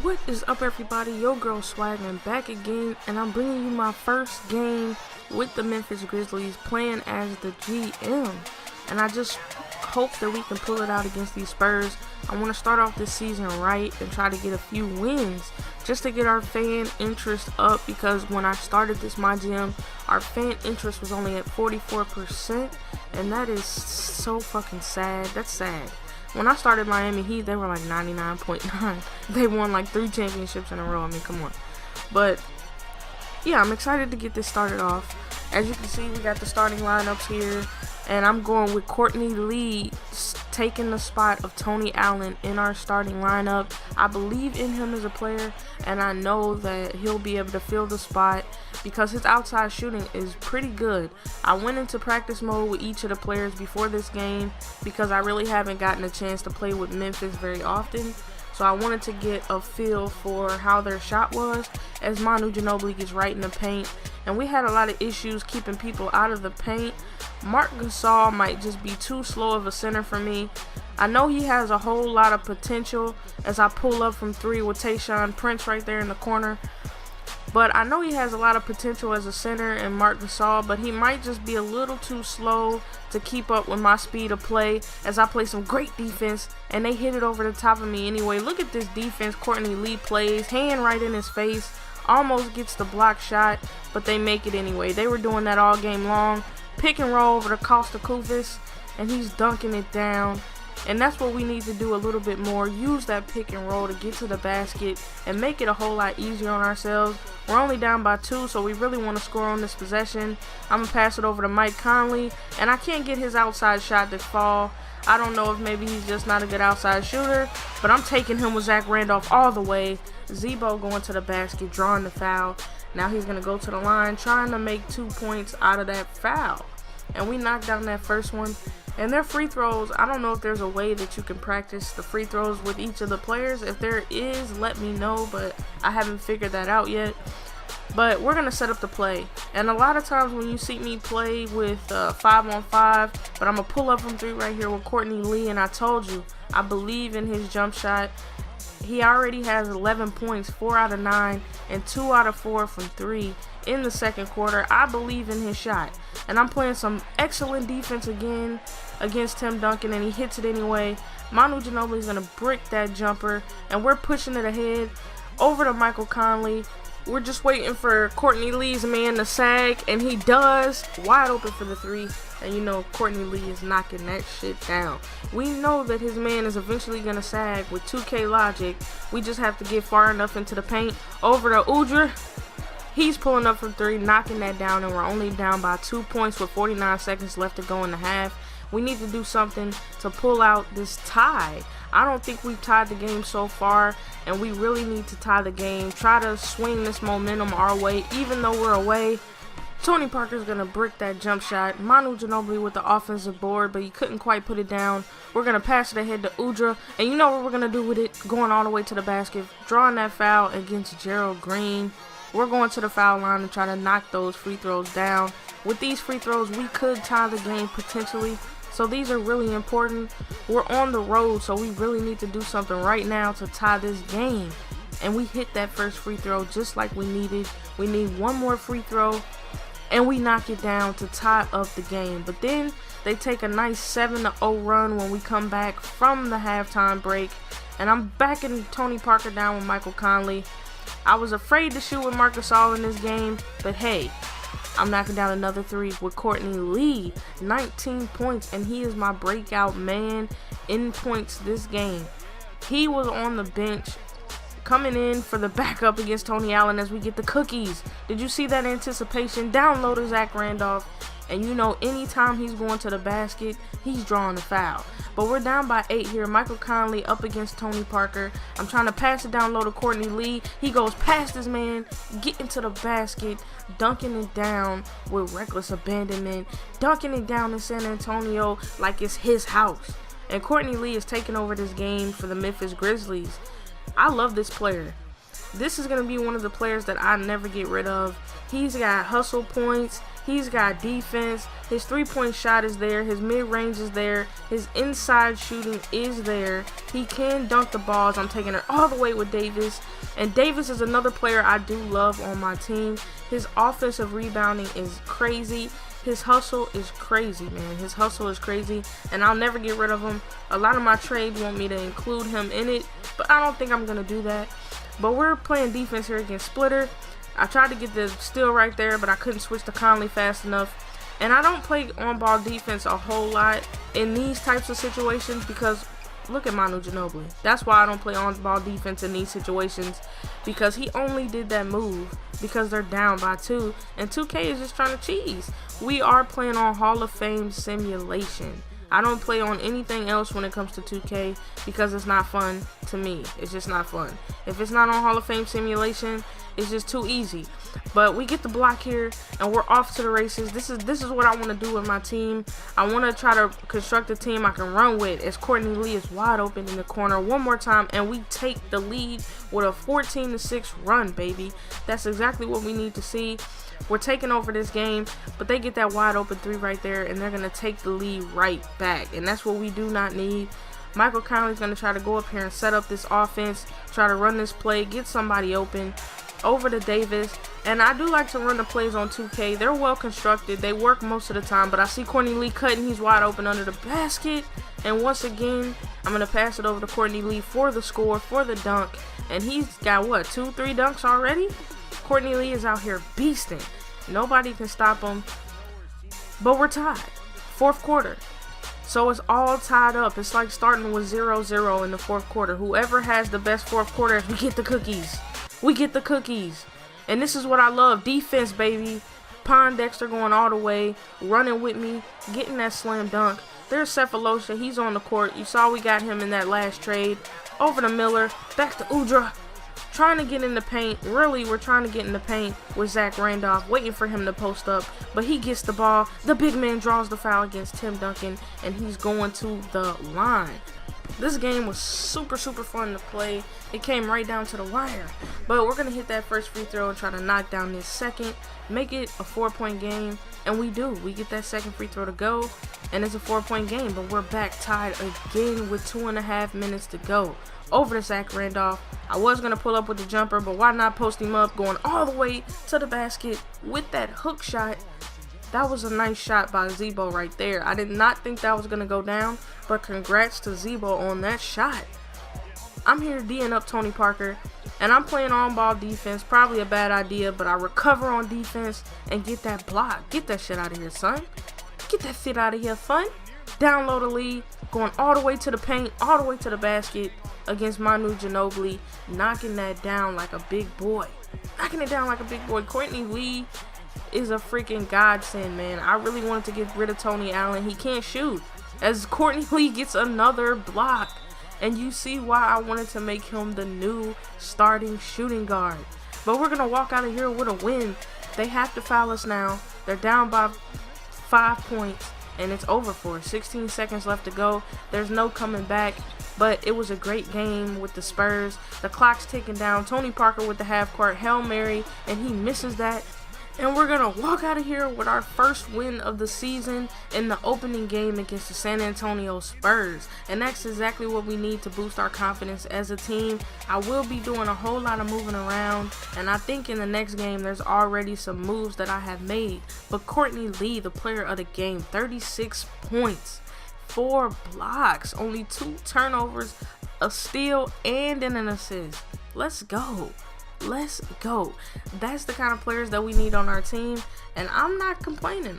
What is up, everybody? Your girl iSwAgN back again, and I'm bringing you my first game with the Memphis Grizzlies, playing as the GM. And I just hope that we can pull it out against these Spurs. I want to start off this season right and try to get a few wins just to get our fan interest up, because when I started this MyGM, our fan interest was only at 44%, and that is so fucking sad. That's sad. When I started Miami Heat, they were like 99.9. They won like 3 championships in a row. I mean, come on. But yeah, I'm excited to get this started off. As you can see, we got the starting lineups here, and I'm going with Courtney Lee taking the spot of Tony Allen in our starting lineup. I believe in him as a player, and I know that he'll be able to fill the spot because his outside shooting is pretty good. I went into practice mode with each of the players before this game because I really haven't gotten a chance to play with Memphis very often. So I wanted to get a feel for how their shot was as Manu Ginobili gets right in the paint. And we had a lot of issues keeping people out of the paint. Marc Gasol might just be too slow of a center for me. I know he has a whole lot of potential as I pull up from 3 with Tayshaun Prince right there in the corner. But I know he has a lot of potential as a center and Marc Gasol, but he might just be a little too slow to keep up with my speed of play as I play some great defense and they hit it over the top of me anyway. Look at this defense Courtney Lee plays, hand right in his face, almost gets the block shot, but they make it anyway. They were doing that all game long. Pick and roll over to Costa Kufis, and he's dunking it down. And that's what we need to do a little bit more. Use that pick and roll to get to the basket and make it a whole lot easier on ourselves. We're only down by 2, so we really want to score on this possession. I'm going to pass it over to Mike Conley, and I can't get his outside shot to fall. I don't know if maybe he's just not a good outside shooter, but I'm taking him with Zach Randolph all the way. Zebo going to the basket, drawing the foul. Now he's going to go to the line, trying to make 2 points out of that foul. And we knocked down that first one. And their free throws, I don't know if there's a way that you can practice the free throws with each of the players. If there is, let me know, but I haven't figured that out yet. But we're going to set up the play. And a lot of times when you see me play with 5-on-5, but I'm going to pull up from 3 right here with Courtney Lee, and I told you, I believe in his jump shot. He already has 11 points, 4 out of 9, and 2 out of 4 from 3 in the second quarter. I believe in his shot. And I'm playing some excellent defense again against Tim Duncan, and he hits it anyway. Manu Ginobili is going to brick that jumper, and we're pushing it ahead over to Michael Conley. We're just waiting for Courtney Lee's man to sag, and he does. Wide open for the 3, and you know Courtney Lee is knocking that shit down. We know that his man is eventually going to sag with 2K logic. We just have to get far enough into the paint. Over to Udrih. He's pulling up from 3, knocking that down, and we're only down by 2 points with 49 seconds left to go in the half. We need to do something to pull out this tie. I don't think we've tied the game so far, and we really need to tie the game. Try to swing this momentum our way, even though we're away. Tony Parker's going to brick that jump shot. Manu Ginobili with the offensive board, but he couldn't quite put it down. We're going to pass it ahead to Udrih, and you know what we're going to do with it? Going all the way to the basket, drawing that foul against Gerald Green. We're going to the foul line and try to knock those free throws down. With these free throws, we could tie the game potentially. So these are really important. We're on the road, so we really need to do something right now to tie this game. And we hit that first free throw just like we needed. We need one more free throw, and we knock it down to tie up the game. But then they take a nice 7-0 run when we come back from the halftime break. And I'm backing Tony Parker down with Michael Conley. I was afraid to shoot with Marc Gasol in this game, but hey, I'm knocking down another 3 with Courtney Lee. 19 points, and he is my breakout man in points this game. He was on the bench coming in for the backup against Tony Allen as we get the cookies. Did you see that anticipation? Downloader Zach Randolph. And you know, anytime he's going to the basket, he's drawing the foul. But we're down by 8 here. Michael Conley up against Tony Parker. I'm trying to pass it down low to Courtney Lee. He goes past his man, getting to the basket, dunking it down with reckless abandonment, dunking it down in San Antonio like it's his house. And Courtney Lee is taking over this game for the Memphis Grizzlies. I love this player. This is going to be one of the players that I never get rid of. He's got hustle points. He's got defense. His three-point shot is there. His mid-range is there. His inside shooting is there. He can dunk the balls. I'm taking it all the way with Davis. And Davis is another player I do love on my team. His offensive rebounding is crazy. His hustle is crazy, man. His hustle is crazy, and I'll never get rid of him. A lot of my trades want me to include him in it, but I don't think I'm going to do that. But we're playing defense here against Splitter. I tried to get the steal right there, but I couldn't switch to Conley fast enough. And I don't play on-ball defense a whole lot in these types of situations because look at Manu Ginobili. That's why I don't play on-ball defense in these situations, because he only did that move because they're down by 2, and 2K is just trying to cheese. We are playing on Hall of Fame simulation. I don't play on anything else when it comes to 2K because it's not fun to me. It's just not fun. If it's not on Hall of Fame simulation, it's just too easy. But we get the block here, and we're off to the races. This is what I want to do with my team. I want to try to construct a team I can run with as Courtney Lee is wide open in the corner one more time, and we take the lead with a 14-6 run, baby. That's exactly what we need to see. We're taking over this game, but they get that wide open 3 right there, and they're going to take the lead right back, and that's what we do not need. Michael Conley's going to try to go up here and set up this offense, try to run this play, get somebody open, over to Davis. And I do like to run the plays on 2K. They're well constructed. They work most of the time, but I see Courtney Lee cutting. He's wide open under the basket. And once again, I'm going to pass it over to Courtney Lee for the score, for the dunk. And he's got, what, 2-3 dunks already? Courtney Lee is out here beasting. Nobody can stop him. But we're tied. 4th quarter. So it's all tied up. It's like starting with 0-0 in the 4th quarter. Whoever has the best 4th quarter, we get the cookies. We get the cookies. And this is what I love. Defense, baby. Pondexter going all the way. Running with me. Getting that slam dunk. There's Cephalosha. He's on the court. You saw we got him in that last trade. Over to Miller. Back to Udra. Trying to get in the paint. Really, we're trying to get in the paint with Zach Randolph. Waiting for him to post up. But he gets the ball. The big man draws the foul against Tim Duncan. And he's going to the line. This game was super fun to play. It came right down to the wire. But we're going to hit that first free throw and try to knock down this second. Make it a 4-point game. And we do. We get that second free throw to go. And it's a 4-point game. But we're back tied again with 2.5 minutes to go. Over to Zach Randolph. I was going to pull up with the jumper, but why not post him up? Going all the way to the basket with that hook shot. That was a nice shot by Zebo right there. I did not think that was going to go down, but congrats to Zebo on that shot. I'm here D'ing up Tony Parker, and I'm playing on-ball defense. Probably a bad idea, but I recover on defense and get that block. Get that shit out of here, son. Get that shit out of here, fun. Down low the lead, going all the way to the paint, all the way to the basket against Manu Ginobili, knocking that down like a big boy. Knocking it down like a big boy. Courtney Lee is a freaking godsend, man. I really wanted to get rid of Tony Allen. He can't shoot. As Courtney Lee gets another block. And you see why I wanted to make him the new starting shooting guard. But we're going to walk out of here with a win. They have to foul us now. They're down by 5 points. And it's over for us. 16 seconds left to go. There's no coming back. But it was a great game with the Spurs. The clock's ticking down. Tony Parker with the half-court Hail Mary. And he misses that. And we're going to walk out of here with our first win of the season in the opening game against the San Antonio Spurs. And that's exactly what we need to boost our confidence as a team. I will be doing a whole lot of moving around. And I think in the next game, there's already some moves that I have made. But Courtney Lee, the player of the game, 36 points, 4 blocks, only 2 turnovers, a steal, and an assist. Let's go. Let's go. That's the kind of players that we need on our team, and I'm not complaining.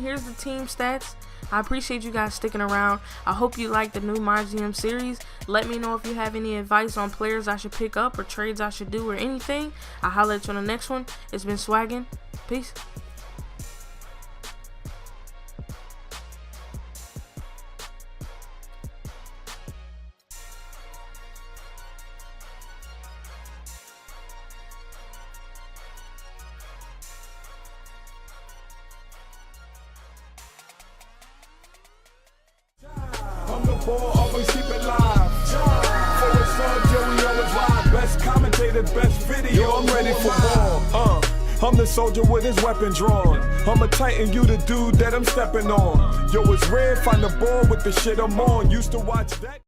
Here's the team stats. I appreciate you guys sticking around. I hope you like the new MyGM series. Let me know if you have any advice on players I should pick up or trades I should do or anything. I'll holler at you on the next one. It's been swaggin'. Peace. Always keep it live. Forest Sub, Joey always live. Best commentator, best video. I'm ready for war. I'm the soldier with his weapon drawn. I'ma tighten you the dude that I'm stepping on. Yo, it's red, find the ball with the shit I'm on. Used to watch that.